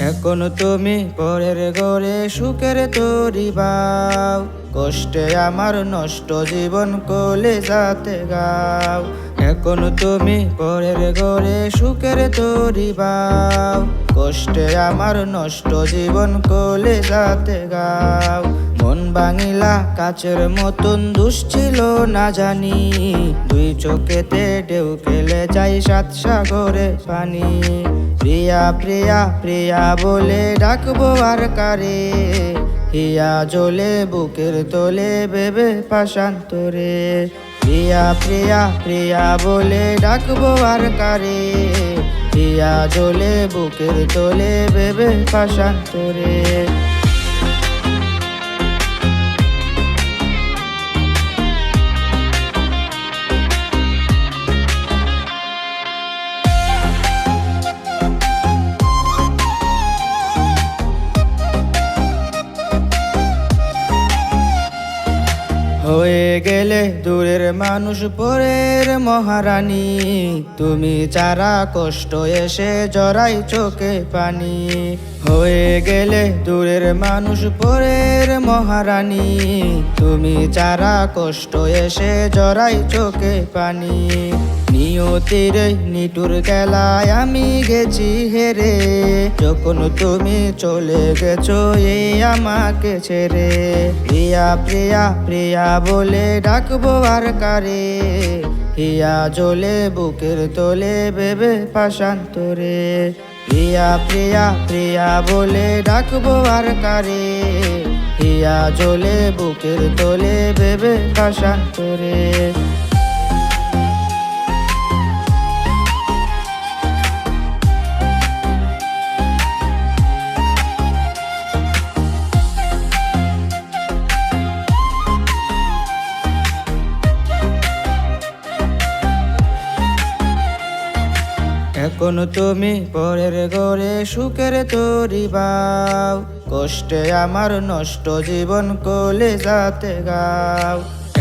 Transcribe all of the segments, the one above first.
এখন তুমি পরের ঘরে সুখের তরি বাও, কষ্টে আমার নষ্ট জীবন কোলে যাতে গাও। এখন তুমি পরের ঘরে সুখের তরি বাও, কষ্টে আমার নষ্ট জীবন কোলে যাতে গাও। মন ভাঙিলা কাচের মতন দুশ্ছিল না জানি, দুই চোখেতে ঢেউ খেলে যাই সাত সাগরে পানি। প্রিয়া প্রিয়া প্রিয়া বলে ডাকবো আর কারে, হিয়া জ্বলে বুকের তোলে ভেবে পাশান্তরে। প্রিয়া প্রিয়া প্রিয়া বলে ডাকবো আর কারে, হিয়া জ্বলে বুকের তোলে ভেবে পাশান্তরে। হয়ে গেলে দূরের মানুষ পরের মহারানী, তুমি চারা কষ্ট এসে জড়াই চোখে পানি। হয়ে গেলে দূরের মানুষ পরের মহারানী, তুমি চারা কষ্ট এসে জড়াই চোখে পানি। নিয়তির নিটুর খেলায় আমি গেছি হেরে, যখন তুমি চলে গেছো এই আমাকে ছেড়ে। প্রিয়া প্রিয়া প্রিয়া বলে ডাকবো আর কারে, হিয়া জ্বলে বুকের তোলে ভেবে পাশান্তরে। প্রিয়া প্রিয়া প্রিয়া বলে ডাকবো আর কারে, হিয়া জ্বলে বুকের তোলে ভেবে পাশান্তরে। এখন তুমি পরের ঘরে সুখের তরি বাও, কষ্টে আমার নষ্ট জীবন কোলে যাতে গাও।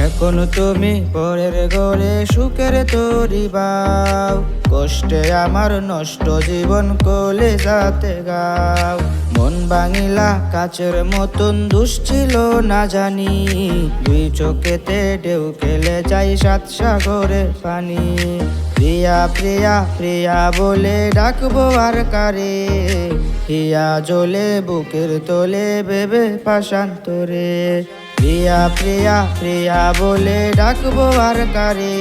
এখন তুমি পরের ঘরে সুখের তরি বাও, কষ্টে আমার নষ্ট জীবন কোলে যাতে গাও। মন ভাঙিলা কাচের মতন দুশ্ছিল না জানি, দুই চোখেতে ঢেউ খেলে যাই সাত সাগরে পানি। প্রিয়া প্রিয়া প্রিয়া বলে ডাকবো আর কারে, হিয়া জ্বলে বুকের তোলে ভেবে পাশান্তরে। প্রিয়া প্রিয়া প্রিয়া বলে ডাকবো আর কারে,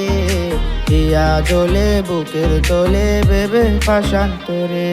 হিয়া জ্বলে বুকের তোলে ভেবে পাশান্তরে।